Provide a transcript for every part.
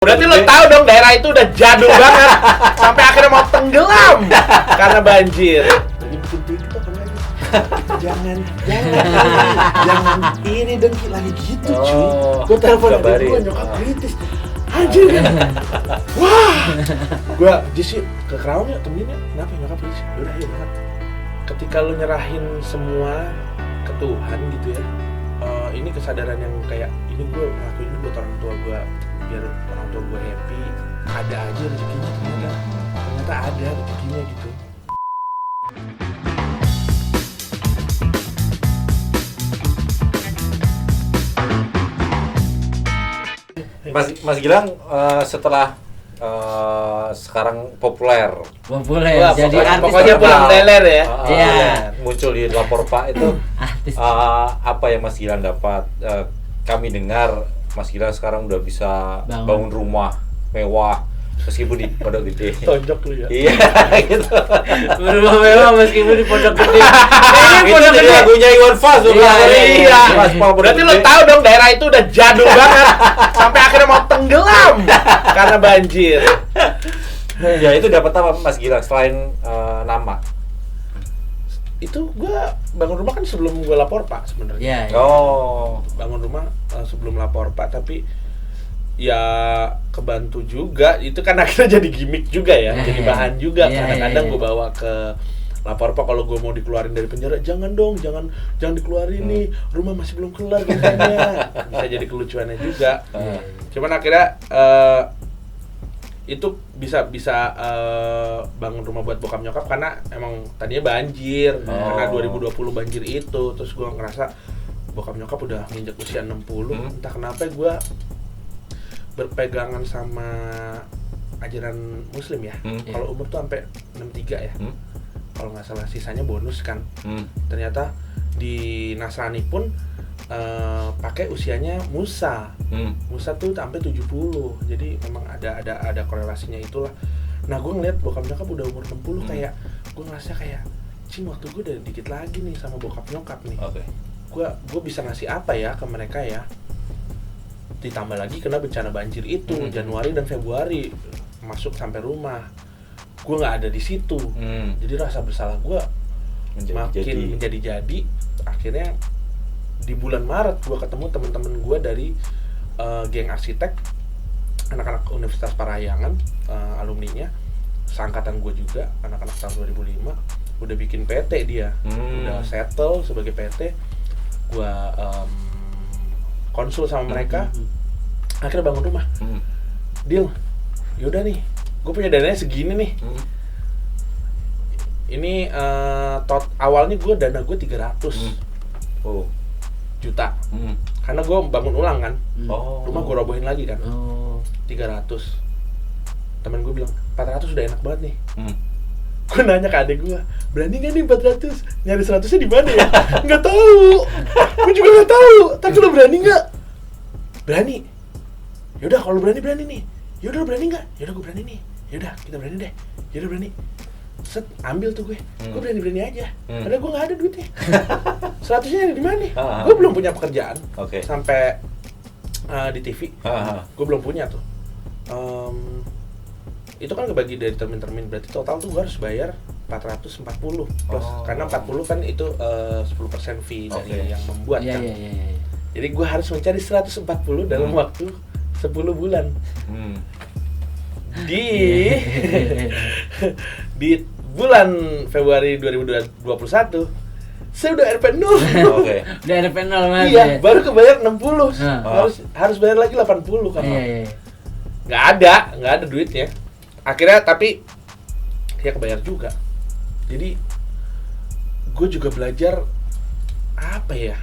Berarti lo tahu dong daerah itu udah jadul banget sampai akhirnya mau tenggelam karena banjir. Jadi bikin TikTok kan lagi. Jangan ini dengki lagi gitu cuy. Gue telepon adik gue nyokap kritis. Anjir. Wah. Gue Jesse ke Kerawang ya temenin ya. Kenapa nyokap kritis? Yaudah ya banget. Ketika lo nyerahin semua ke Tuhan gitu ya. Ini kesadaran yang kayak ini gue ngelakuin ini buat orang tua gue biar orang tua gue happy, ada aja rezekinya ternyata ada rezekinya gitu. Mas Gilang setelah sekarang populer. Wah, jadi artis pokoknya pulang teler ya. Iya. Muncul di Lapor Pak itu apa yang Mas Gilang dapat? Kami dengar Mas Gilang sekarang udah bisa bangun rumah mewah meskipun di pondok gede. Tonjok lu ya. Iya gitu. Rumah mewah meskipun di pondok gede. Ini pondok gede lagunya Iwan Fals. Iya. Berarti lo tahu dong daerah itu udah jadul banget sampai akhirnya mau tenggelam karena banjir. Ya itu dapat apa Mas Gilang selain nama? Itu gua bangun rumah kan sebelum gua lapor Pak sebenarnya. Iya. Oh, Bangun rumah sebelum lapor Pak, tapi ya kebantu juga. Itu kan akhirnya jadi gimmick juga ya, jadi bahan juga. Kadang-kadang gue bawa ke lapor Pak kalau gue mau dikeluarin dari penjara, jangan dong, jangan dikeluarin nih, rumah masih belum kelar biasanya. Bisa jadi kelucuannya juga. Cuman akhirnya itu bisa bangun rumah buat bokap nyokap karena emang tadinya banjir. Karena 2020 banjir itu, terus gue ngerasa bokap nyokap udah nginjek usia 60. Entah kenapa gue berpegangan sama ajaran muslim ya. Kalau umur tuh sampai 63 ya. Kalau nggak salah, sisanya bonus kan. Ternyata di Nasrani pun pakai usianya Musa. Musa tuh sampai 70. Jadi memang ada korelasinya itulah. Nah, gue ngeliat bokap nyokap udah umur 60 kayak gue ngerasa kayak cing, waktu gue udah dikit lagi nih sama bokap nyokap nih. Gue bisa ngasih apa ya ke mereka ya. Ditambah lagi kena bencana banjir itu Januari dan Februari masuk sampai rumah. Gue nggak ada di situ. Jadi rasa bersalah gue makin menjadi-jadi. Akhirnya di bulan Maret gue ketemu teman-teman gue dari geng arsitek, anak-anak Universitas Parahyangan, alumninya, seangkatan gue juga, anak-anak tahun 2005, udah bikin PT dia, udah settle sebagai PT. Gue konsul sama mereka, akhirnya bangun rumah. Deal, yaudah nih, gue punya dananya segini nih. Ini awalnya dana gue 300 juta. Karena gue bangun ulang kan, rumah gue robohin lagi kan. 300. Temen gue bilang 400 udah enak banget nih. Gue nanya ke adek gue, berani nggak nih 400? Nyari 100-nya di mana ya? Nggak tahu. Gue juga nggak tahu. Tapi lo berani nggak? Berani. Yaudah kalau berani nih. Yaudah lo berani nggak? Yaudah gue berani nih. Yaudah kita berani deh. Yaudah berani. Set, ambil tuh gue berani aja. Padahal gue nggak ada duitnya. 100-nya di mana? Gue belum punya pekerjaan. Sampai di TV. Gue belum punya tuh. Itu kan kebagi dari termin-termin, berarti total tuh gue harus bayar 440 plus. Karena 40 kan itu 10% fee dari yang membuat kan. Jadi gue harus mencari 140 dalam waktu 10 bulan. Di bulan Februari 2021 saya udah RP 0. Udah RP 0 mas. Iya, baru kebayar 60. Harus bayar lagi 80 kan. Nggak ada duitnya. Akhirnya tapi ya kebayar juga. Jadi gue juga belajar apa ya?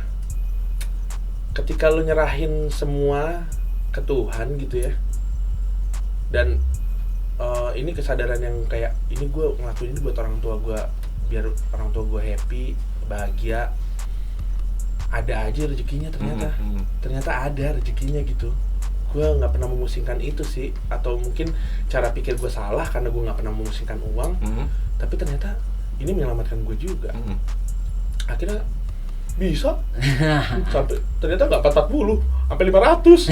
Ketika lo nyerahin semua ke Tuhan gitu ya. Dan ini kesadaran yang kayak ini gue ngelakuin ini buat orang tua gue, biar orang tua gue happy, bahagia. Ada aja rezekinya ternyata ada rezekinya gitu. Gue nggak pernah memusingkan itu sih, atau mungkin cara pikir gue salah karena gue nggak pernah memusingkan uang. Tapi ternyata ini menyelamatkan gue juga. Akhirnya bisa sampai ternyata nggak 440 sampai 500.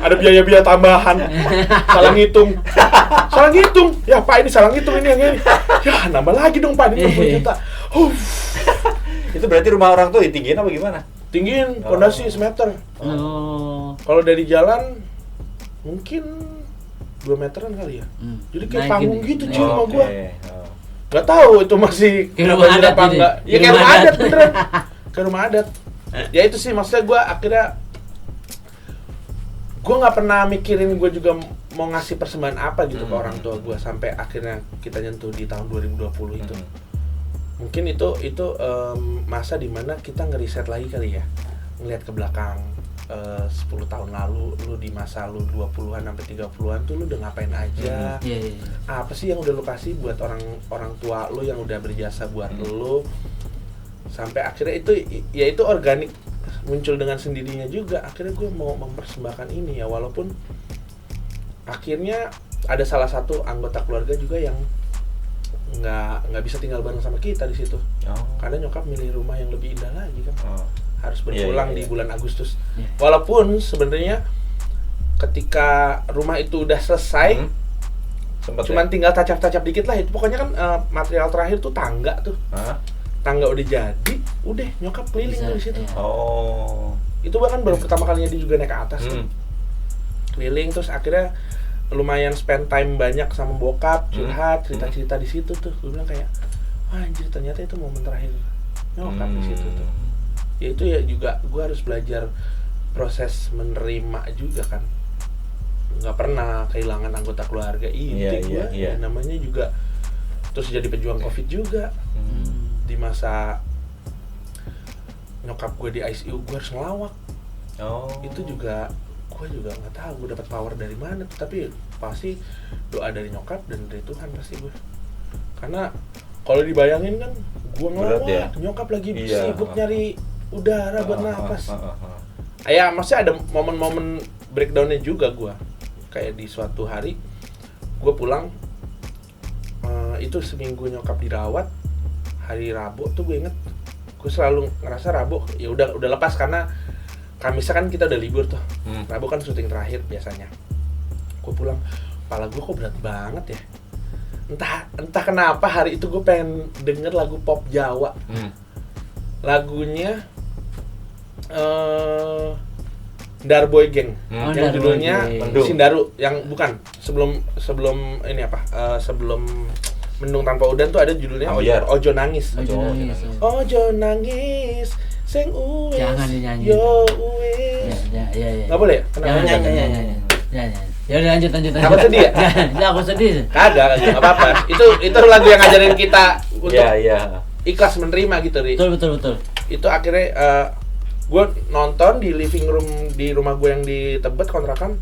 ada biaya-biaya tambahan. Salah ngitung. Ya Pak, ini salah ngitung ini yang ini. Ya nambah lagi dong Pak, ini 20 juta. Itu berarti rumah orang tuh ditinggiin apa gimana? Tinggiin pondasi semeter. Kalau dari jalan mungkin 2 meteran kali ya. Jadi kayak panggung gitu cuy rumah gua. Gak tahu itu masih rumah adat apa enggak. Ya kayak rumah adat beneran. Kayak rumah adat. Ya itu sih maksudnya gua akhirnya gue nggak pernah mikirin gue juga mau ngasih persembahan apa gitu ke orang tua gue sampai akhirnya kita nyentuh di tahun 2020 itu. Mungkin itu masa dimana kita ngeriset lagi kali ya, ngelihat ke belakang 10 tahun lalu, lu di masa lu 20-an sampai 30-an tuh lu udah ngapain aja, apa sih yang udah lu kasih buat orang tua lu yang udah berjasa buat lu, sampai akhirnya itu organik muncul dengan sendirinya juga. Akhirnya gue mau mempersembahkan ini ya, walaupun akhirnya ada salah satu anggota keluarga juga yang nggak bisa tinggal bareng sama kita di situ. Karena nyokap milih rumah yang lebih indah lagi kan. Harus berpulang di bulan Agustus. Walaupun sebenarnya ketika rumah itu udah selesai, cuman tinggal tacap-tacap dikit lah. Itu pokoknya kan material terakhir tuh tangga tuh. Tangga udah jadi, udah nyokap keliling tuh di situ. Itu bahkan baru pertama kalinya dia juga naik ke atas tuh. Keliling terus akhirnya lumayan spend time banyak sama bokap, curhat, cerita-cerita di situ tuh. Gue bilang kayak, anjir ternyata itu momen terakhir nyokap di situ tuh. Ya itu ya juga gue harus belajar proses menerima juga kan. Nggak pernah kehilangan anggota keluarga inti gue. Ya, namanya juga terus jadi pejuang COVID juga. Di masa nyokap gue di ICU gue harus ngelawak. Itu juga gue juga nggak tahu gue dapat power dari mana tuh, tapi pasti doa dari nyokap dan dari Tuhan pasti gue. Karena kalau dibayangin kan gue ngelawak, nyokap lagi sibuk nyari udara buat napas. Ya maksudnya ada momen-momen breakdownnya juga gue. Kayak di suatu hari gue pulang, itu seminggu nyokap dirawat. Hari Rabu tuh gue inget, gue selalu ngerasa Rabu ya udah lepas karena Kamis kan kita udah libur tuh. Rabu kan syuting terakhir biasanya. Gue pulang, kepala gue kok berat banget ya. Entah kenapa hari itu gue pengen denger lagu pop Jawa. Lagunya Darboy Gang, yang judulnya Sindaru, yang bukan sebelum ini apa? Sebelum Mendung Tanpa Udan tuh ada judulnya Ojo Nangis. Ojo nangis, sing uwes. Jangan dinyanyi. Yo uwes. Ya. Nggak boleh? Kenapa? Ya udah lanjut. Apa sedih ya? Enggak, aku sedih. Kagak apa-apa. Itu lagu yang ngajarin kita untuk ikhlas menerima gitu, Ri. Betul. Itu akhirnya gue nonton di living room di rumah gue yang di Tebet kontrakan.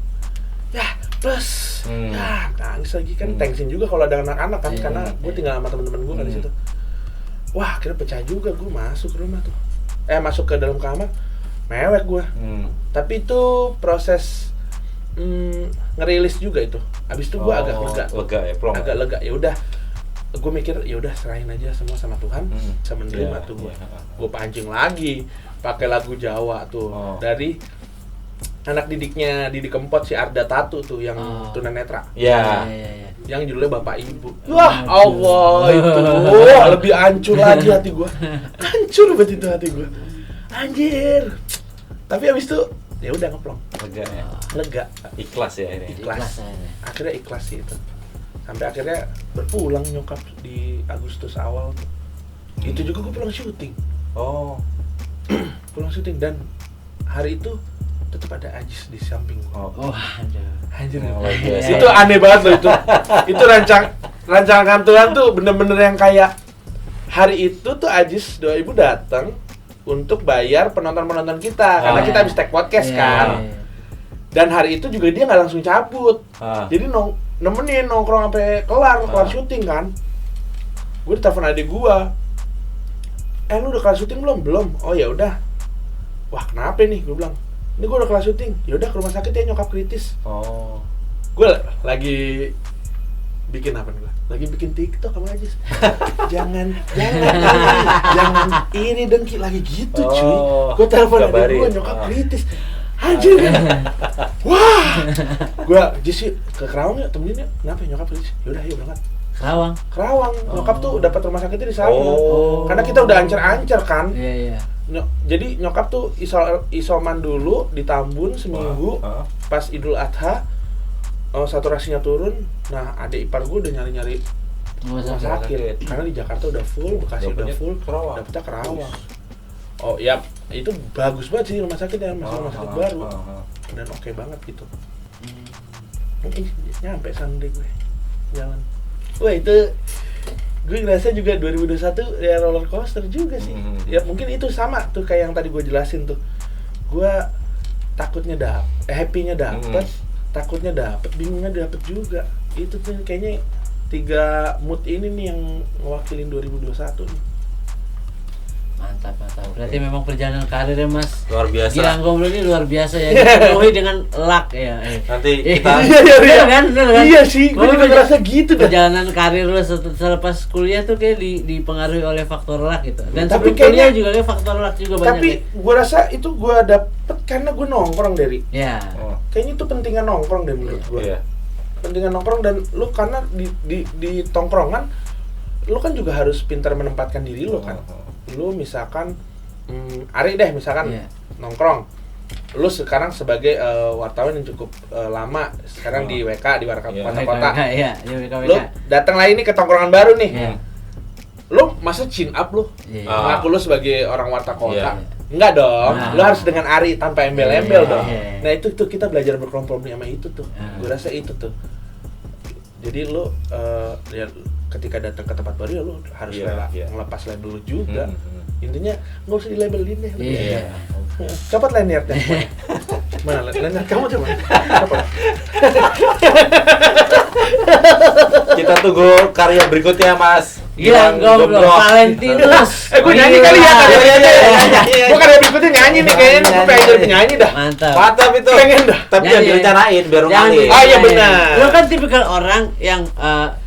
Ya, plus. Ya, nangis lagi kan. Tensin juga kalau ada anak-anak kan, karena gue tinggal sama teman-teman gue kan di situ. Wah, akhirnya pecah juga gue masuk ke rumah tuh. Masuk ke dalam kamar, mewek gue. Tapi itu proses ngerilis juga itu. Abis itu gue agak lega. Ya udah, gue mikir ya udah serahin aja semua sama Tuhan, bisa menerima tuh gue. Gue pancing lagi, pakai lagu Jawa tuh dari anak didiknya Didi Kempot, si Arda Tatu tuh yang tunanetra. Yang judulnya Bapak Ibu. Wah, Allah itu lebih hancur lagi hati gue. Hancur banget itu hati gue. Anjir. Tapi abis itu ya udah ngeplong. Lega. Ikhlas ya ini. Ikhlas. Akhirnya ikhlas sih itu. Sampai akhirnya berpulang nyokap di Agustus awal tuh. Itu juga gue pulang syuting. Pulang syuting dan hari itu tetap ada Ajis di samping gua. Anjir. Itu aneh banget loh itu. Itu rancangan Tuhan tuh bener-bener yang kayak hari itu tuh Ajis doa ibu datang untuk bayar penonton kita karena kita habis take podcast kan. Dan hari itu juga dia nggak langsung cabut. Jadi nemenin nongkrong sampai kelar syuting kan. Gue ditelepon adik gua. Lu udah kelar syuting belum? Oh ya udah. Wah, kenapa nih? Gue bilang, ini gue udah kelar syuting. Ya udah ke rumah sakit ya, nyokap kritis. Gue lagi bikin apa nih? Lagi bikin TikTok sama Ajis. jangan ini dengki lagi gitu cuy. Gue telepon adik gue, nyokap kritis. Anjir. Wah. Gua Jis ke Kerawang ya, temenin ya. Kenapa ya nyokap Jis? Yaudah ayo berangkat. Kerawang. Nyokap tuh dapat rumah sakitnya di sana. Karena kita udah ancer-ancer kan. Iya. Jadi nyokap tuh isoman dulu di Tambun seminggu. Pas Idul Adha saturasinya turun. Nah, adik ipar gue udah nyari-nyari rumah sakit. Karena di Jakarta udah full, Bekasi udah full, dapetnya Kerawang. Oh ya, itu bagus banget sih rumah sakitnya, rumah sakit baru. Dan oke banget gitu. Nyampe sana deh gue jalan. Wah itu gue ngerasa juga 2021 ya roller coaster juga sih. Ya mungkin itu sama tuh kayak yang tadi gue jelasin tuh. Gue takutnya happy-nya dapet, takutnya dapet, bingungnya dapet juga. Itu tuh kayaknya 3 mood ini nih yang mewakilin 2021 nih. Mantap. Berarti memang perjalanan karirnya Mas luar biasa. Gilang Gomblo ini luar biasa ya. Dipenuhi dengan luck ya. Nanti kita Iya kan? Iya sih, gue juga ngerasa gitu dah. Perjalanan karir lu selepas kuliah tuh kayak dipengaruhi oleh faktor luck gitu. Dan tapi sebelum kuliah juga kayak faktor luck juga banyak. Tapi gue rasa itu gue dapet karena gue nongkrong dari. Iya. Kayaknya itu pentingnya nongkrong deh menurut gue. Iya. Pentingnya nongkrong dan lu karena di tongkrongan lu kan juga harus pintar menempatkan diri lu kan. Lu misalkan Ari deh misalkan nongkrong. Lu sekarang sebagai wartawan yang cukup lama sekarang di WK di Warta Kota. Iya, di WK. Lu datang lagi nih ke tongkrongan baru nih. Lu masa chin up lu? Ngaku lu sebagai orang Warta Kota. Enggak dong. Lu harus dengan Ari tanpa embel-embel dong. Nah, itu tuh kita belajar berkompromi sama itu tuh. Gue rasa itu tuh. Jadi lu ya ketika datang ke tempat baru ya lu harus rela ngelepas label lu juga. Intinya nggak usah dilabelin deh. Copot lanyardnya. Mana lanyard kamu coba? Copot. Kita tunggu karya berikutnya Mas Gilang Gomblo Valentinus. Gue nyanyi kali ya. Gue karya berikutnya nyanyi nih kayaknya. Gue pengen jadi penyanyi dah. Mantap itu. Pengen dah. Tapi jangan direncanain biar ngalir. Oh iya benar. Lu kan tipikal orang yang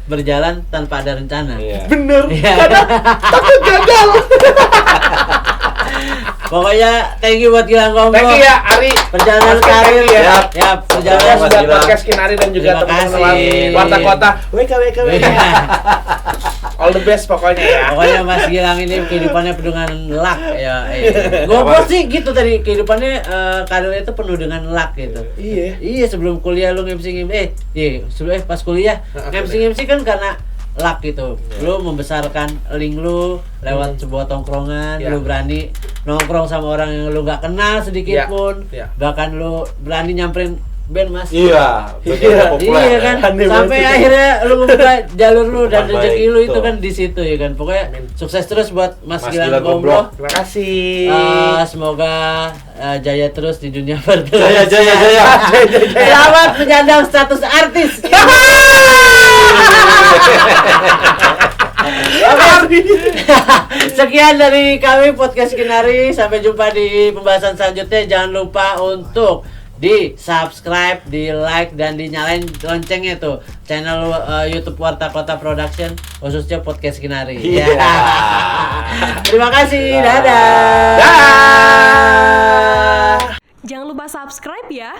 berjalan tanpa ada rencana. Bener. Karena takut gagal. Pokoknya thank you buat Gilang Gomblo. Thank you ya Ari. Perjalanan karir ya. Ya, perjalanan buat podcast Kinari dan juga teman-teman Warta Kota. WK. All the best pokoknya ya. Pokoknya Mas Gilang ini kehidupannya penuh dengan luck ya. Gomblo sih gitu tadi kehidupannya karirnya itu penuh dengan luck gitu. Iya sebelum kuliah lu MC pas kuliah MC kan karena luck gitu. Lu membesarkan link lu lewat sebuah tongkrongan, lu berani nongkrong sama orang yang lu nggak kenal sedikit pun. Bahkan lu berani nyamperin band Mas. Iya kan. Sampai akhirnya lu membuka jalur lu dan rezeki lu itu kan di situ ya kan. Pokoknya sukses terus buat Mas Gilang Gomblo. Terima kasih. Semoga jaya terus di dunia perfilman. Jaya. Selamat menyandang status artis. Sekian dari kami podcast Kinari. Sampai jumpa di pembahasan selanjutnya. Jangan lupa untuk di subscribe, di like dan dinyalain loncengnya tuh channel YouTube Warta Kota Production khususnya podcast Kinari. Terima kasih. Dadah. Jangan lupa subscribe ya.